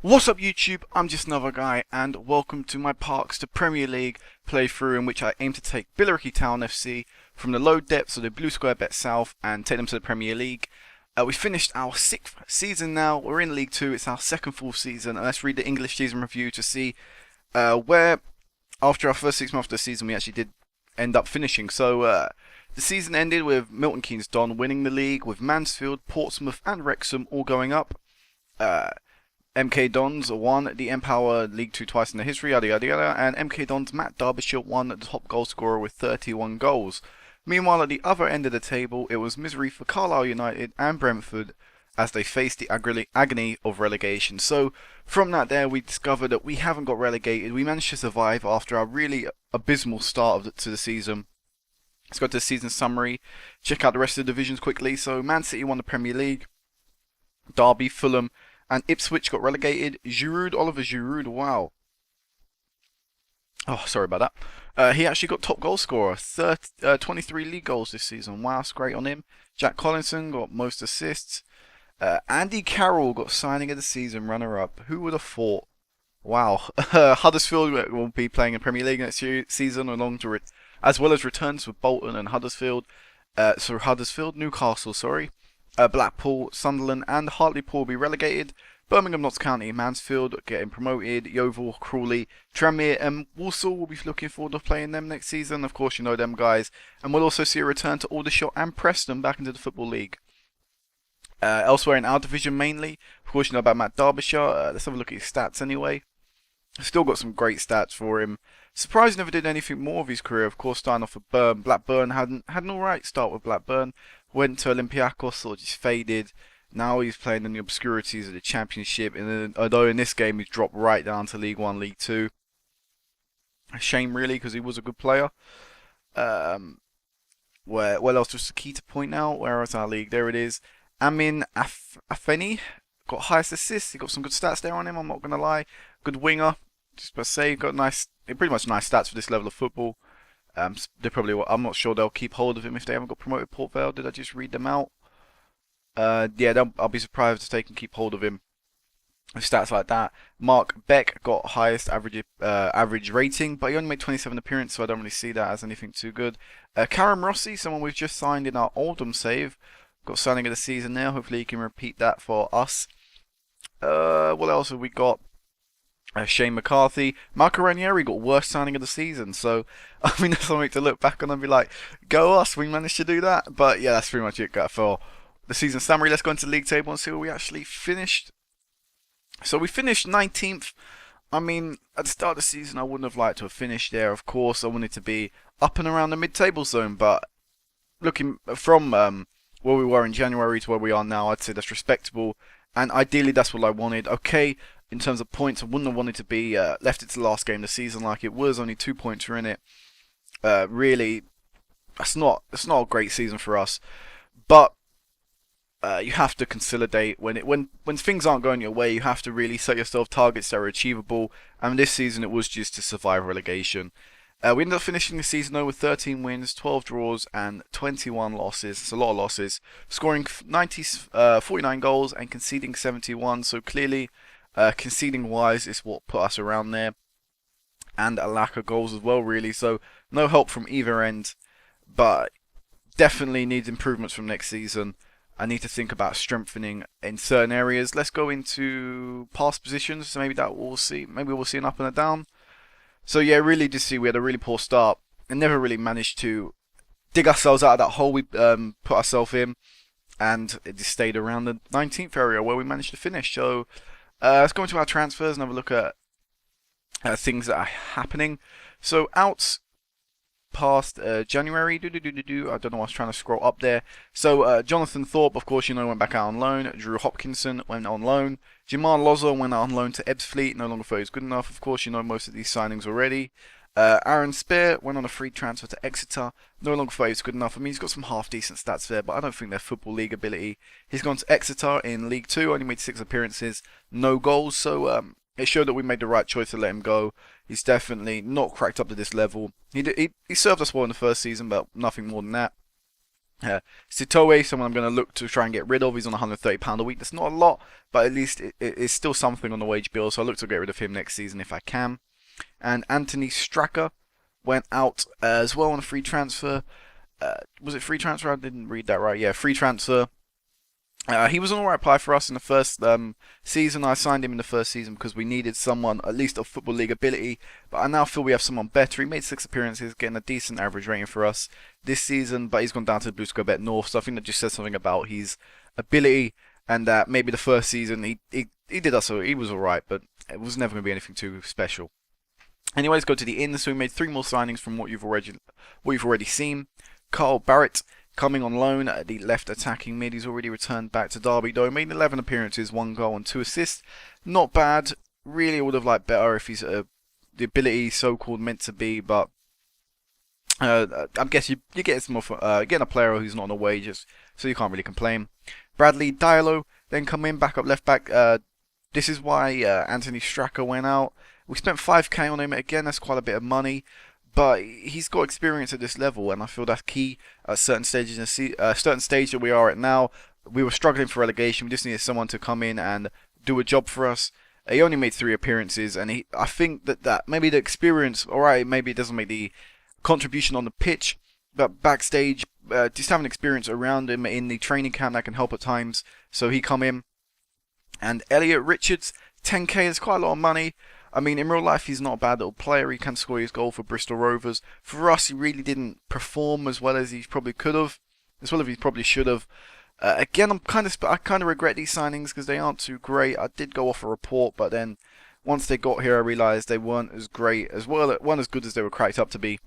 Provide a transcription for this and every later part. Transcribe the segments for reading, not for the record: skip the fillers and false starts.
What's up YouTube, I'm just another guy and welcome to my Parks to Premier League playthrough in which I aim to take Billericay Town FC from the low depths of the Blue Square Bet South and take them to the Premier League. We finished our 6th season now, we're in League 2, it's our second full season, and let's read the English season review to see where after our first 6 months of the season we actually did end up finishing. So the season ended with Milton Keynes Don winning the league, with Mansfield, Portsmouth and Wrexham all going up. MK Dons won the Empower League 2 twice in their history, yada yada yada, and MK Dons Matt Derbyshire won the top goal scorer with 31 goals. Meanwhile, at the other end of the table, it was misery for Carlisle United and Brentford as they faced the agony of relegation. So, from that there, we discovered that we haven't got relegated. We managed to survive after our really abysmal start to the season. Let's go to the season summary, check out the rest of the divisions quickly. So, Man City won the Premier League, Derby, Fulham, and Ipswich got relegated. Oliver Giroud, wow. Oh, sorry about that. He actually got top goal scorer, 23 league goals this season. Wow, that's great on him. Jack Collinson got most assists. Andy Carroll got signing of the season, runner-up. Who would have thought? Wow. Huddersfield will be playing in Premier League next season, as well as returns with Bolton and Huddersfield. Newcastle, sorry. Blackpool, Sunderland and Hartlepool will be relegated. Birmingham, Notts County, Mansfield getting promoted. Yeovil, Crawley, Tranmere and Walsall will be looking forward to playing them next season. Of course, you know them guys. And we'll also see a return to Aldershot and Preston back into the Football League. Elsewhere in our division mainly, of course, you know about Matt Derbyshire. Let's have a look at his stats anyway. Still got some great stats for him. Surprised he never did anything more of his career. Of course, starting off with Blackburn, had an alright start with Blackburn. Went to Olympiacos, sort of just faded. Now he's playing in the obscurities of the Championship. And then, although in this game he's dropped right down to League 1, League 2. A shame really, because he was a good player. What else was the key to point out? Where is our league? There it is. Amin Afeni got highest assists. He got some good stats there on him. I'm not gonna lie. Good winger. Just per se, got pretty much nice stats for this level of football. I'm not sure they'll keep hold of him if they haven't got promoted. Port Vale, did I just read them out? Yeah, I'll be surprised if they can keep hold of him with stats like that. Mark Beck got highest average rating, but he only made 27 appearances, so I don't really see that as anything too good. Karen Rossi, someone we've just signed in our Oldham save, got signing of the season now. Hopefully he can repeat that for us. What else have we got? Shane McCarthy. Marco Ranieri got worst signing of the season, so I mean that's something to look back on and be like, go us, we managed to do that. But yeah, that's pretty much it for the season summary. Let's go into the league table and see where we actually finished. So we finished 19th. I mean, at the start of the season I wouldn't have liked to have finished there, of course. I wanted to be up and around the mid-table zone, but looking from where we were in January to where we are now, I'd say that's respectable, and ideally that's what I wanted. Okay, in terms of points, I wouldn't have wanted to be left it to the last game of the season like it was. Only 2 points were in it. Really, that's not a great season for us. But you have to consolidate when things aren't going your way. You have to really set yourself targets that are achievable. And this season it was just to survive relegation. We ended up finishing the season though with 13 wins, 12 draws, and 21 losses. It's a lot of losses. Scoring 49 goals and conceding 71. So clearly, conceding wise is what put us around there, and a lack of goals as well really, so no help from either end, but definitely needs improvements from next season. I need to think about strengthening in certain areas. Let's go into past positions, so maybe we'll see an up and a down. So yeah, really just see we had a really poor start and never really managed to dig ourselves out of that hole we put ourselves in, and it just stayed around the 19th area where we managed to finish. So let's go into our transfers and have a look at things that are happening. So outs past January, I don't know, I was trying to scroll up there. So Jonathan Thorpe, of course, you know, went back out on loan. Drew Hopkinson went on loan. Jamal Lozo went out on loan to Ebbsfleet, no longer thought he was good enough. Of course, you know most of these signings already. Aaron Spear went on a free transfer to Exeter. No longer thought he was good enough. I mean, he's got some half-decent stats there, but I don't think they're Football League ability. He's gone to Exeter in League 2, only made 6 appearances, no goals. So it showed that we made the right choice to let him go. He's definitely not cracked up to this level. He served us well in the first season, but nothing more than that. Uh, Sitoe, someone I'm going to look to try and get rid of. He's on £130 a week. That's not a lot, but at least it's still something on the wage bill. So I look to get rid of him next season if I can. And Anthony Straka went out as well on a free transfer. Was it free transfer? I didn't read that right. Yeah, free transfer. He was an alright player for us in the first season. I signed him in the first season because we needed someone, at least of Football League ability. But I now feel we have someone better. He made 6 appearances, getting a decent average rating for us this season. But he's gone down to the Blues to go bet north. So I think that just says something about his ability. And that maybe the first season he did us. He was alright, but it was never going to be anything too special. Anyway, let's go to the inn. So we made 3 more signings from what you've already seen. Carl Barrett coming on loan at the left attacking mid. He's already returned back to Derby though. Made 11 appearances, 1 goal and 2 assists. Not bad. Really, I would have liked better if he's the ability so-called meant to be, but I guess you get some more getting a player who's not on a wages, so you can't really complain. Bradley Diallo then come in, back up left back. This is why Anthony Straka went out. We spent 5k on him again. That's quite a bit of money. But he's got experience at this level, and I feel that's key at certain stages. Certain stage that we are at now, we were struggling for relegation. We just needed someone to come in and do a job for us. He only made 3 appearances, and I think that maybe the experience, alright, maybe it doesn't make the contribution on the pitch, but backstage, just having experience around him in the training camp that can help at times. So he come in, and Elliot Richards, 10k is quite a lot of money. I mean, in real life, he's not a bad little player. He can score his goal for Bristol Rovers. For us, he really didn't perform as well as he probably could have, as well as he probably should have. Again, I kind of regret these signings because they aren't too great. I did go off a report, but then once they got here, I realised they weren't as great as well, weren't as good as they were cracked up to be.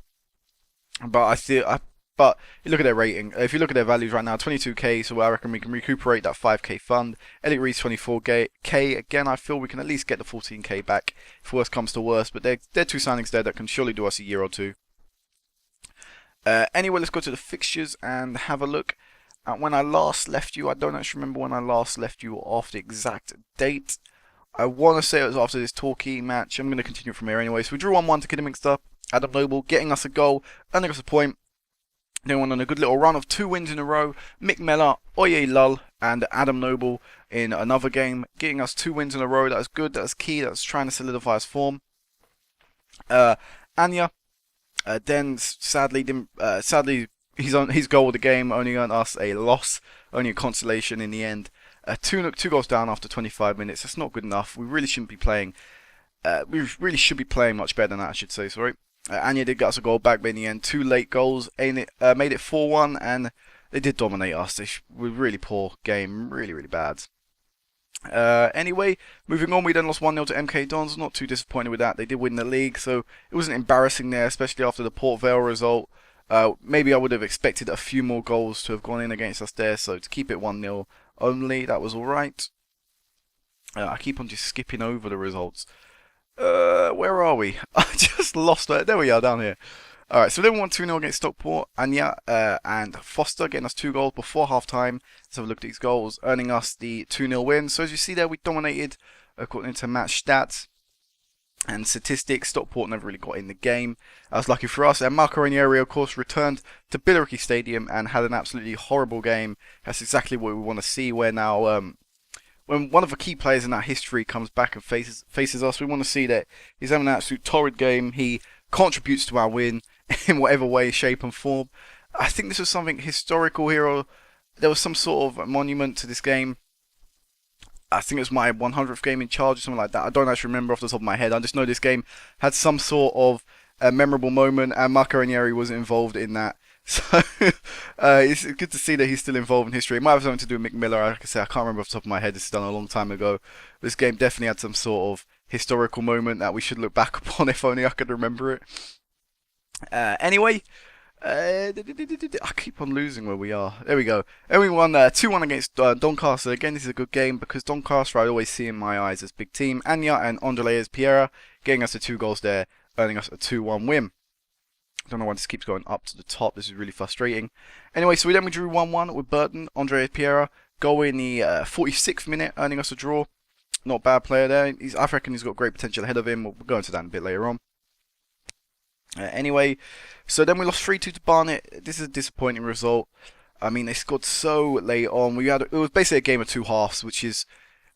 But you look at their rating. If you look at their values right now, 22k, so I reckon we can recuperate that 5k fund. Elliot Reed's 24k. Again, I feel we can at least get the 14k back if worse comes to worse. But they're 2 signings there that can surely do us a year or 2. Anyway, let's go to the fixtures and have a look at when I last left you. I don't actually remember when I last left you off the exact date. I want to say it was after this Torquay match. I'm going to continue from here anyway. So we drew 1-1 to Kidderminster. Adam Noble getting us a goal, earning us a point. Then went on a good little run of 2 wins in a row. Mick Mellor, Oye Lull, and Adam Noble in another game, getting us 2 wins in a row. That was good. That was key. That was trying to solidify his form. Anya, then sadly his goal of the game only earned us a loss, only a consolation in the end. 2 goals down after 25 minutes. That's not good enough. We really shouldn't be playing. We really should be playing much better than that, I should say. Sorry. Anya did get us a goal back, but in the end, 2 late goals made it 4-1, and they did dominate us. They were really poor game, really bad. Anyway, moving on, we then lost 1-0 to MK Dons. Not too disappointed with that. They did win the league, so it wasn't embarrassing there, especially after the Port Vale result. Maybe I would have expected a few more goals to have gone in against us there, so to keep it 1-0 only, that was alright. I keep on just skipping over the results. Where are we? I just lost it. There we are, down here. Alright, so then we won 2-0 against Stockport. Anya and Foster getting us 2 goals before half-time. Let's have a look at these goals, earning us the 2-0 win. So as you see there, we dominated according to match stats and statistics. Stockport never really got in the game. That was lucky for us. And Marco Ranieri, of course, returned to Billericay Stadium and had an absolutely horrible game. That's exactly what we want to see, where now when one of the key players in that history comes back and faces us, we want to see that he's having an absolute torrid game. He contributes to our win in whatever way, shape and form. I think this was something historical here, or there was some sort of monument to this game. I think it was my 100th game in charge or something like that. I don't actually remember off the top of my head. I just know this game had some sort of a memorable moment, and Marco Ranieri was involved in that. So it's good to see that he's still involved in history. It might have something to do with Mick Mellor. Like I say, I can't remember off the top of my head. This is done a long time ago. This game definitely had some sort of historical moment that we should look back upon, if only I could remember it. Anyway, I keep on losing where we are. There we go. And we won 2-1 against Doncaster. Again, this is a good game because Doncaster I always see in my eyes as big team. Anya and Andrés Piera getting us the 2 goals there, earning us a 2-1 win. I don't know why this keeps going up to the top. This is really frustrating. Anyway, so we drew 1-1 with Burton. Andrés Piera goal in the 46th minute, earning us a draw. Not a bad player there. I reckon he's got great potential ahead of him. We'll go into that a bit later on. Anyway, so then we lost 3-2 to Barnet. This is a disappointing result. I mean, they scored so late on. It was basically a game of two halves, which is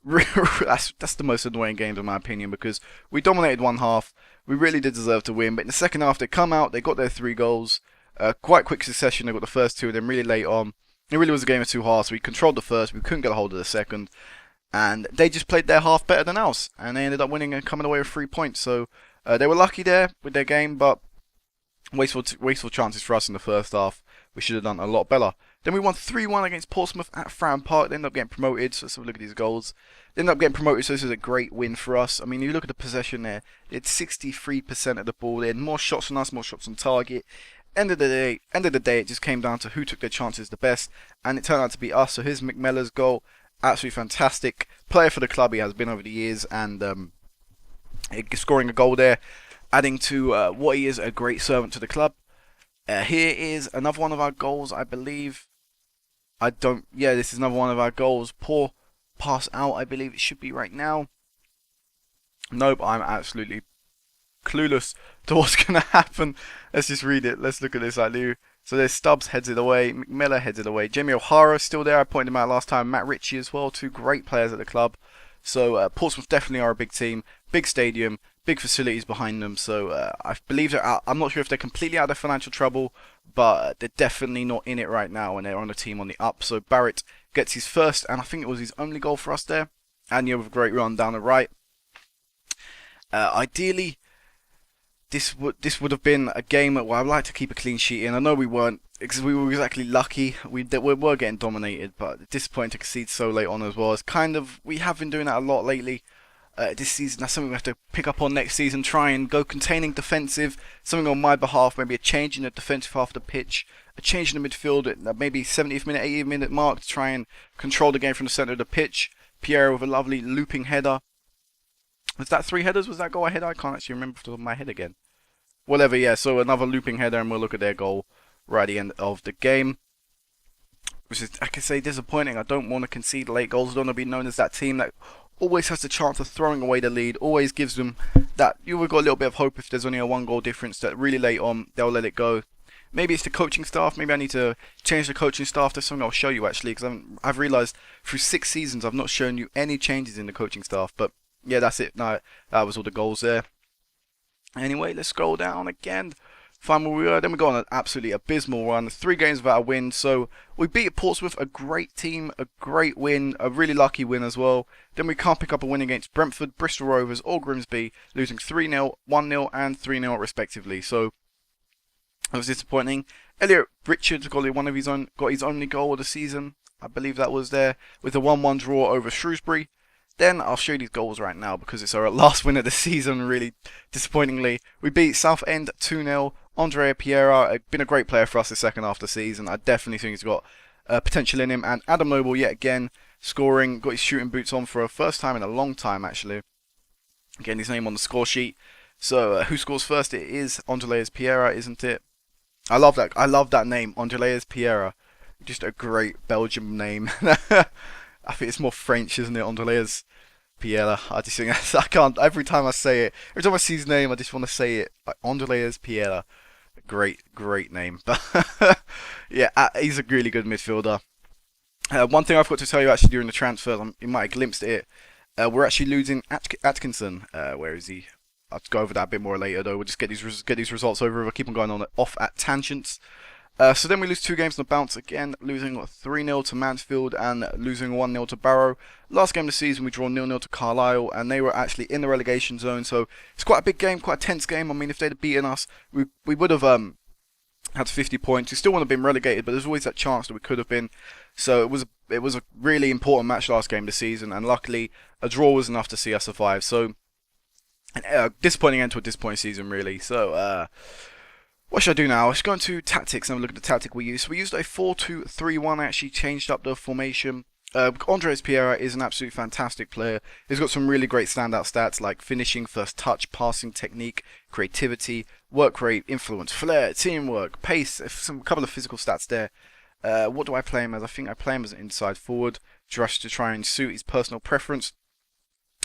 that's the most annoying game in my opinion, because we dominated one half. We really did deserve to win, but in the second half they come out, they got their three goals, quite quick succession. They got the first two, and then really late on. It really was a game of two halves. We controlled the first, we couldn't get a hold of the second, and they just played their half better than ours, and they ended up winning and coming away with 3 points. So they were lucky there with their game, but wasteful chances for us in the first half. We should have done a lot better. Then we won 3-1 against Portsmouth at Fratton Park. They ended up getting promoted, so let's have a look at these goals. They ended up getting promoted, so this is a great win for us. I mean, you look at the possession there. They had 63% of the ball. They had more shots than us, more shots on target. End of the day, it just came down to who took their chances the best, and it turned out to be us. So here's McMellar's goal. Absolutely fantastic player for the club he has been over the years, and scoring a goal there, adding to what he is, a great servant to the club. Here is another one of our goals, I believe. Yeah, this is another one of our goals. Poor pass out, I believe it should be right now. Nope, I'm absolutely clueless to what's going to happen. Let's just read it. Let's look at this, I do. So there's Stubbs, heads it away. McMillan heads it away. Jamie O'Hara still there. I pointed him out last time. Matt Ritchie as well. Two great players at the club. So Portsmouth definitely are a big team. Big stadium. Big facilities behind them. So I believe they're out. I'm not sure if they're completely out of financial trouble, but they're definitely not in it right now, and they're on a team on the up. So Barrett gets his first, and I think it was his only goal for us there. And you have a great run down the right. Ideally, this would have been a game where I'd like to keep a clean sheet in. I know we weren't, because we were exactly lucky. We were getting dominated, but disappointing to concede so late on as well. It's kind of, we have been doing that a lot lately. This season, that's something we have to pick up on next season. Try and go containing defensive. Something on my behalf, maybe a change in the defensive half of the pitch, a change in the midfield at maybe 70th minute, 80th minute mark to try and control the game from the centre of the pitch. Pierre with a lovely looping header. Was that 3 headers? Was that goal a header? I can't actually remember off the top of my head again. Whatever, yeah. So another looping header, and we'll look at their goal right at the end of the game. Which is, I can say, disappointing. I don't want to concede late goals. I don't want to be known as that team that always has the chance of throwing away the lead. Always gives them that. You've got a little bit of hope if there's only a 1 goal difference, that really late on they'll let it go. Maybe it's the coaching staff. Maybe I need to change the coaching staff. There's something I'll show you actually, because I've realised through 6 seasons I've not shown you any changes in the coaching staff. But yeah, that's it. No, that was all the goals there. Anyway, let's scroll down again. Find where we were. Then we got on an absolutely abysmal run. 3 games without a win. So we beat Portsmouth, a great team, a great win, a really lucky win as well. Then we can't pick up a win against Brentford, Bristol Rovers, or Grimsby, losing 3-0, 1-0, and 3-0 respectively. So that was disappointing. Elliot Richards got his only goal of the season. I believe that was there with a 1-1 draw over Shrewsbury. Then I'll show you these goals right now because it's our last win of the season, really disappointingly. We beat Southend 2-0. Andrea Piera, been a great player for us the second half of the season. I definitely think he's got potential in him. And Adam Noble, yet again, scoring, got his shooting boots on for a first time in a long time, actually. Getting his name on the score sheet. So who scores first? It is Andreas Piera, isn't it? I love that name, Andreas Piera. Just a great Belgian name. I think it's more French, isn't it? Andreas Piera. I just think I can't. Every time I say it, every time I see his name, I just want to say it. Like Andreas Piera. Great name. But yeah, he's a really good midfielder. One thing I forgot to tell you actually during the transfers, you might have glimpsed at it. We're actually losing Atkinson. Where is he? I'll go over that a bit more later though. We'll just get these results over. We'll keep on going on off at tangents. So then we lose 2 games on the bounce again, losing 3-0 to Mansfield and losing 1-0 to Barrow. Last game of the season we draw 0-0 to Carlisle, and they were actually in the relegation zone, so it's quite a big game, quite a tense game. I mean, if they'd have beaten us, we would have had 50 points. We still wouldn't have been relegated, but there's always that chance that we could have been. So it was a really important match last game of the season, and luckily a draw was enough to see us survive. So a disappointing end to a disappointing season, really. So what should I do now? Let's go into tactics and have a look at the tactic we used. So we used a 4-2-3-1. I actually changed up the formation. Andres Piera is an absolutely fantastic player. He's got some really great standout stats like finishing, first touch, passing technique, creativity, work rate, influence, flair, teamwork, pace, a couple of physical stats there. What do I play him as? I think I play him as an inside forward, just to try and suit his personal preference.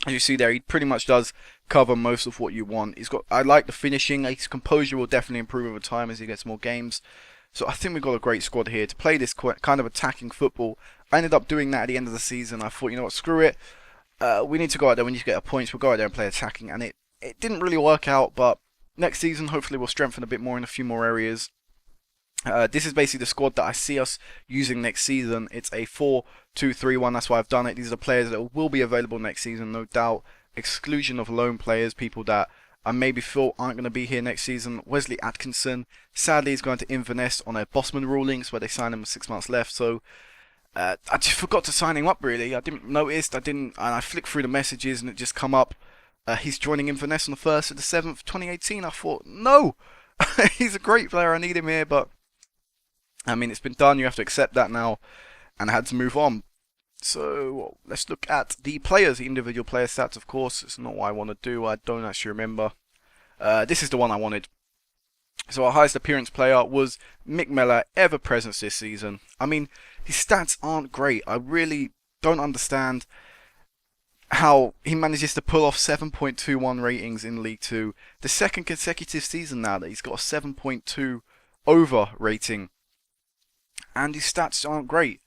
As you see there, he pretty much does cover most of what you want. I like the finishing. His composure will definitely improve over time as he gets more games. So I think we've got a great squad here to play this kind of attacking football. I ended up doing that at the end of the season. I thought, you know what, screw it. We need to go out there. We need to get our points. We'll go out there and play attacking. And it didn't really work out, but next season, hopefully, we'll strengthen a bit more in a few more areas. This is basically the squad that I see us using next season. It's a 4-2-3-1. That's why I've done it. These are the players that will be available next season, no doubt. Exclusion of loan players, people that I maybe feel aren't going to be here next season. Wesley Atkinson, sadly, is going to Inverness on a Bosman rulings where they signed him with 6 months left. So I just forgot to sign him up, really. I didn't notice. And I flicked through the messages and it just come up. He's joining Inverness on the 1st of the 7th, 2018. I thought, no, he's a great player. I need him here, but I mean, it's been done. You have to accept that now, and I had to move on. So let's look at the players, the individual player stats. Of course, it's not what I want to do. I don't actually remember. This is the one I wanted. So our highest appearance player was Mick Mellor, ever present this season. I mean, his stats aren't great. I really don't understand how he manages to pull off 7.21 ratings in League 2. The second consecutive season now that he's got a 7.2 over rating. And his stats aren't great.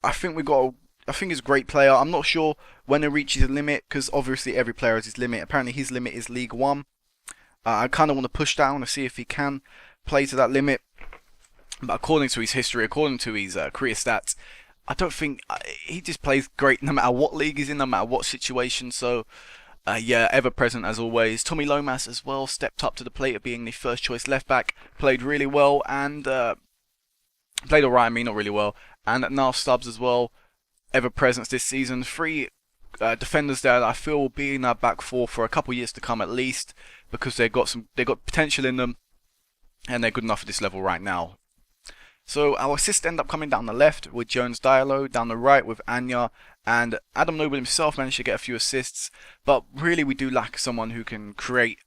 I think he's a great player. I'm not sure when he reaches his limit, because obviously every player has his limit. Apparently his limit is League 1. I kind of want to push down to see if he can play to that limit. But according to his history, according to his career stats, I don't think he just plays great no matter what league he's in, no matter what situation. So, yeah, ever present as always. Tommy Lomas as well stepped up to the plate of being the first choice left back. Played really well and played alright. I mean, not really well. And Niall Stubbs as well. Ever presence this season. 3 defenders there that I feel will be in our back four for a couple of years to come at least, because they got potential in them, and they're good enough at this level right now. So our assists end up coming down the left with Jones Diallo, down the right with Anya, and Adam Noble himself managed to get a few assists, but really we do lack someone who can create.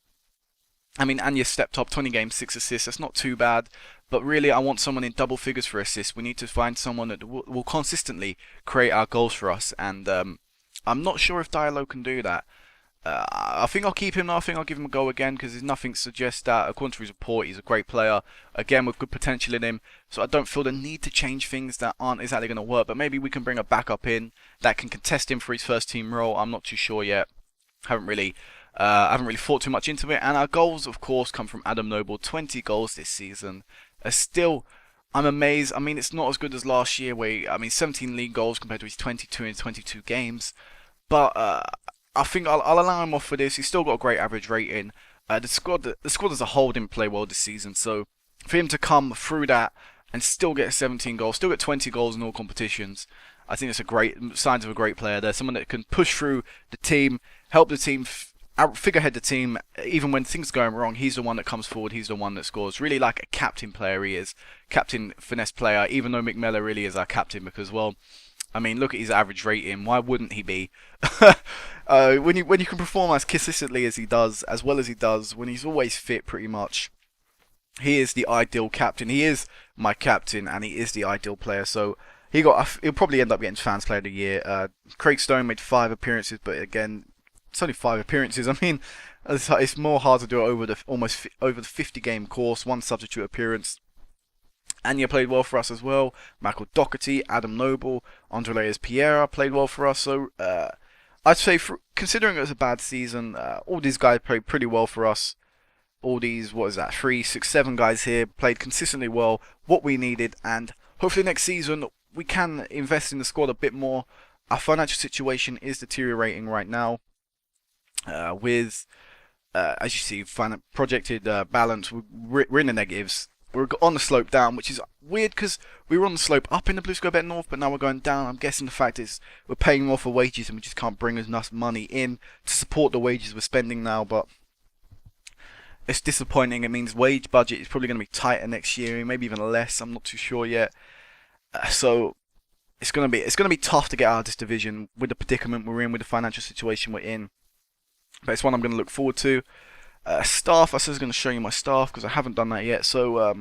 I mean, Anya stepped up, 20 games, 6 assists, that's not too bad, but really I want someone in double figures for assists. We need to find someone that will consistently create our goals for us, and I'm not sure if Diallo can do that. I think I'll keep him. I think I'll give him a go again, because there's nothing to suggest that. According to his report, he's a great player, again with good potential in him. So I don't feel the need to change things that aren't exactly going to work. But maybe we can bring a backup in that can contest him for his first team role. I'm not too sure yet. I haven't really thought too much into it. And our goals, of course, come from Adam Noble. 20 goals this season. Still, I'm amazed. I mean, it's not as good as last year, where 17 league goals compared to his 22 in 22 games. But I think I'll allow him off for this. He's still got a great average rating. The squad as a whole didn't play well this season, so for him to come through that and still get 17 goals, still get 20 goals in all competitions, I think it's a great signs of a great player. There's someone that can push through the team, help the team, figurehead the team, even when things are going wrong. He's the one that comes forward. He's the one that scores. Really like a captain player. He is captain finesse player. Even though Mick Mellor really is our captain, because well, I mean, look at his average rating. Why wouldn't he be? When you can perform as consistently as he does, as well as he does, when he's always fit, pretty much, he is the ideal captain. He is my captain, and he is the ideal player. So he'll probably end up getting Fans Player of the Year. Craig Stone made 5 appearances, but again, it's only 5 appearances. I mean, it's more hard to do it over the 50-game course. 1 substitute appearance. Anya played well for us as well. Michael Doherty, Adam Noble, Andreas Piera played well for us. So I'd say, considering it was a bad season, all these guys played pretty well for us. All these, 3, 6, 7 guys here played consistently well, what we needed, and hopefully next season we can invest in the squad a bit more. Our financial situation is deteriorating right now. With, as you see, projected balance, we're in the negatives. We're on the slope down, which is weird because we were on the slope up in the Blue Sky Bet North, but now we're going down. I'm guessing the fact is we're paying more for wages and we just can't bring enough money in to support the wages we're spending now. But it's disappointing. It means wage budget is probably going to be tighter next year, maybe even less. I'm not too sure yet. So it's going to be tough to get out of this division with the predicament we're in, with the financial situation we're in. But it's one I'm going to look forward to. Staff, I was going to show you my staff because I haven't done that yet. So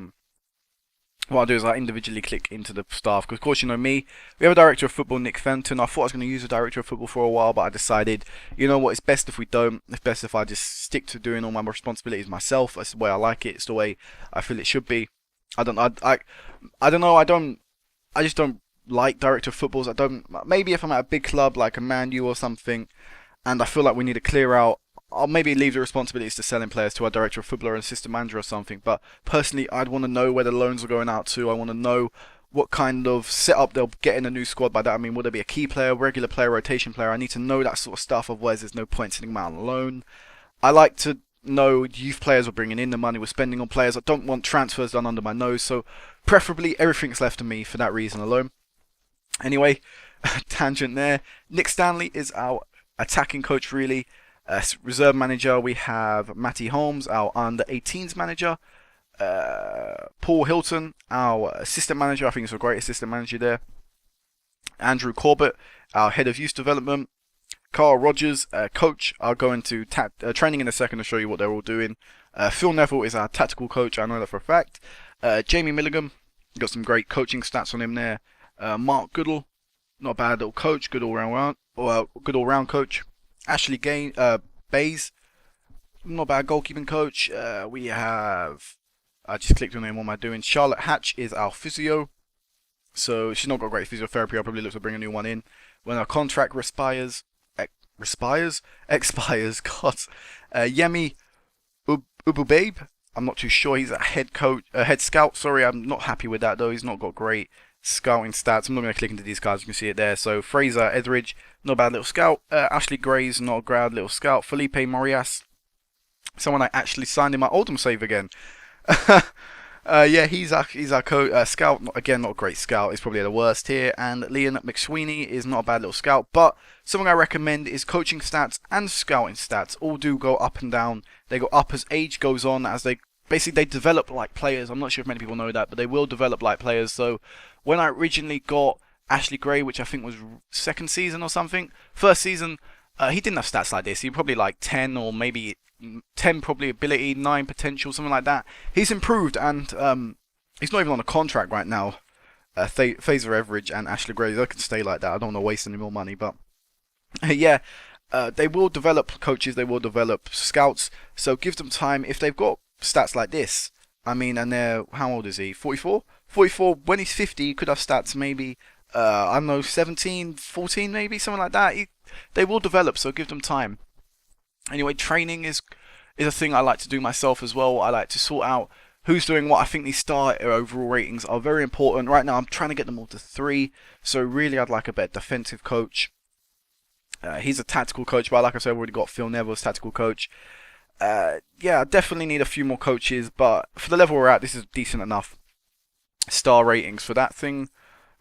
what I'll do is I individually click into the staff, because of course you know me, we have a director of football, Nick Fenton. I thought I was going to use a director of football for a while, but I decided, you know what, it's best if we don't. It's best if I just stick to doing all my responsibilities myself. That's the way I like it. It's the way I feel it should be. I don't I don't know. I just don't like director of footballs. I don't. Maybe if I'm at a big club like a Man U or something, and I feel like we need to clear out, I'll maybe leave the responsibilities to selling players to our director of football or an assistant manager or something. But personally, I'd want to know where the loans are going out to. I want to know what kind of setup they'll get in a new squad. By that I mean, will there be a key player, regular player, rotation player? I need to know that sort of stuff. Otherwise, there's no point sitting them out on loan. I like to know youth players we're bringing in, the money we're spending on players. I don't want transfers done under my nose. So preferably everything's left to me for that reason alone. Anyway, tangent there. Nick Stanley is our attacking coach, really. Reserve manager, we have Matty Holmes, our under 18s manager. Paul Hilton, our assistant manager. I think he's a great assistant manager there. Andrew Corbett, our head of youth development. Carl Rogers, coach. I'll go into training in a second to show you what they're all doing. Phil Neville is our tactical coach. I know that for a fact. Jamie Milligan, got some great coaching stats on him there. Mark Goodall, not a bad little coach, good all round coach. Ashley Bays, not a bad goalkeeping coach. We have, I just clicked on him. What am I doing? Charlotte Hatch is our physio. So she's not got great physiotherapy. I'll probably look to bring a new one in when our contract expires. God. Yemi Ububabe. I'm not too sure. He's a head coach, head scout. Sorry, I'm not happy with that though. He's not got great scouting stats. I'm not going to click into these guys. You can see it there. So Fraser Etheridge, not a bad little scout. Ashley Gray's not a bad little scout. Felipe Morias, someone I actually signed in my Oldham save again. Yeah, he's our scout. Again, not a great scout. He's probably the worst here. And Leon McSweeney is not a bad little scout. But something I recommend is coaching stats and scouting stats. All do go up and down. They go up as age goes on, as they develop like players. I'm not sure if many people know that, but they will develop like players. So when I originally got Ashley Gray, which I think was second season or something, first season, he didn't have stats like this. He probably like 10 or maybe 10 probably ability, 9 potential, something like that. He's improved, and he's not even on a contract right now. Fraser Everidge and Ashley Gray, they can stay like that. I don't want to waste any more money, but yeah, they will develop coaches, they will develop scouts, so give them time. If they've got stats like this, I mean, and they're, how old is he? 44? 44, when he's 50, he could have stats maybe, I don't know, 17, 14 maybe, something like that. They will develop, so give them time. Anyway, training is a thing I like to do myself as well. I like to sort out who's doing what. I think these star overall ratings are very important. Right now, I'm trying to get them all to 3. So really, I'd like a better defensive coach. He's a tactical coach, but like I said, I've already got Phil Neville as tactical coach. Yeah, I definitely need a few more coaches, but for the level we're at, this is decent enough. Star ratings for that thing.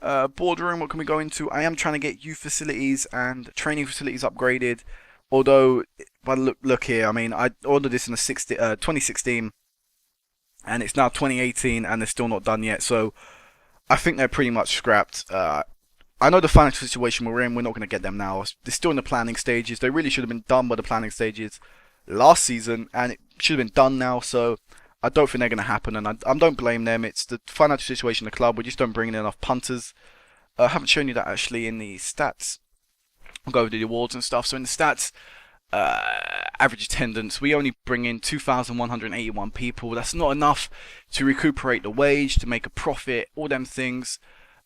Boardroom, what can we go into? I am trying to get youth facilities and training facilities upgraded. Although, but look here, I mean, I ordered this in the 2016, and it's now 2018, and they're still not done yet. So, I think they're pretty much scrapped. I know the financial situation we're in, we're not going to get them now. They're still in the planning stages. They really should have been done by the planning stages last season, and it should have been done now. So, I don't think they're going to happen, and I don't blame them. It's the financial situation of the club. We just don't bring in enough punters. I haven't shown you that actually in the stats. I'll go over the awards and stuff. So in the stats, average attendance, we only bring in 2,181 people. That's not enough to recuperate the wage, to make a profit, all them things.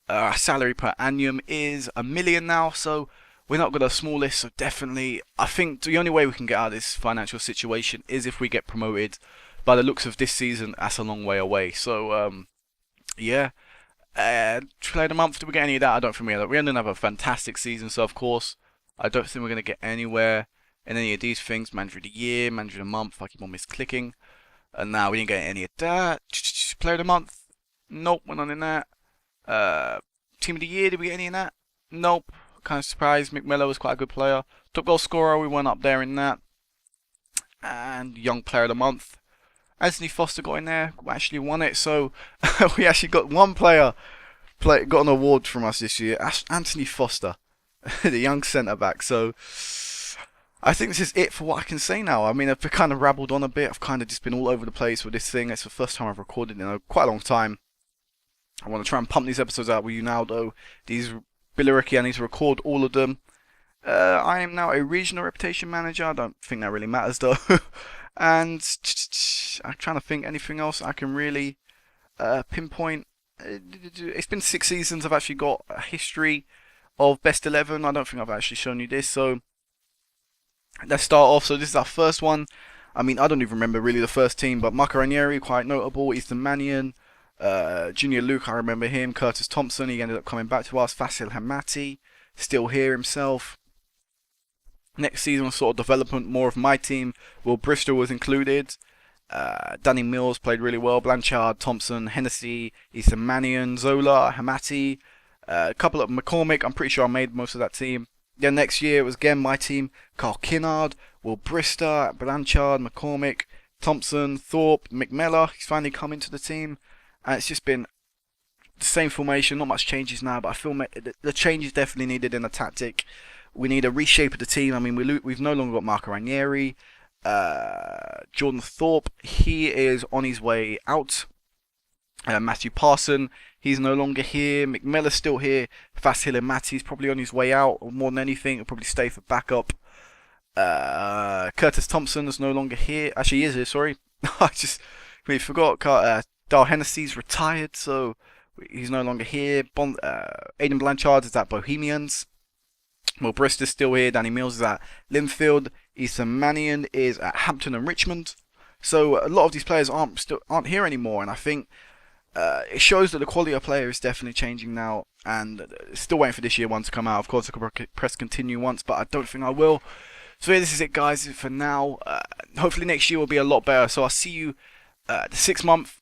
Our salary per annum is $1 million now, so we're not got a small list. So definitely, I think the only way we can get out of this financial situation is if we get promoted. By the looks of this season, that's a long way away. So yeah. Player of the month, did we get any of that? I don't think we had that. We didn't have a fantastic season, so of course I don't think we're going to get anywhere in any of these things. Manager of the year, manager of the month, I keep on misclicking. And now we didn't get any of that. Player of the month, nope, we're not in that. Team of the year, did we get any in that? Nope, kind of surprised. McMillan was quite a good player. Top goal scorer, we weren't up there in that. And young player of the month, Anthony Foster got in there, actually won it. So we actually got one player got an award from us this year. Anthony Foster, the young centre back. So I think this is it for what I can say now. I mean, I've kind of rabbled on a bit. I've kind of just been all over the place with this thing. It's the first time I've recorded in quite a long time. I want to try and pump these episodes out with you now, though. These Billericay, I need to record all of them. I am now a regional reputation manager. I don't think that really matters, though. And I'm trying to think anything else I can really pinpoint. It's been 6 seasons. I've actually got a history of best 11. I don't think I've actually shown you this. So let's start off. So this is our first one. I mean, I don't even remember really the first team, but Marco Ranieri, quite notable. Ethan Mannion, Junior Luke, I remember him. Curtis Thompson, he ended up coming back to us. Fasil Hamati, still here himself. Next season was sort of development, more of my team. Will Bristol was included. Danny Mills played really well. Blanchard, Thompson, Hennessy, Ethan Mannion, Zola, Hamati. A couple of McCormick, I'm pretty sure I made most of that team. Then next year it was again my team. Carl Kinnard, Will Brister, Blanchard, McCormick, Thompson, Thorpe, McMillan. He's finally come into the team. And it's just been the same formation, not much changes now, but I feel the change is definitely needed in the tactic. We need a reshape of the team. I mean, we've no longer got Marco Ranieri. Jordan Thorpe, he is on his way out. Matthew Parson, he's no longer here. McMillan's still here. Fasil Mati's probably on his way out, or more than anything, he'll probably stay for backup. Curtis Thompson is no longer here. Actually, he is here, sorry. I just really forgot. Dale Hennessy's retired, so he's no longer here. Aidan Blanchard is at Bohemians. Will Brister's still here. Danny Mills is at Linfield. Ethan Mannion is at Hampton and Richmond. So a lot of these players aren't here anymore, and I think it shows that the quality of player is definitely changing now. And still waiting for this year one to come out. Of course, I could press continue once, but I don't think I will. So yeah, this is it, guys, for now. Hopefully next year will be a lot better. So I'll see you the 6th month.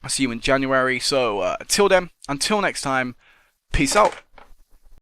I'll see you in January. So until then, until next time, peace out.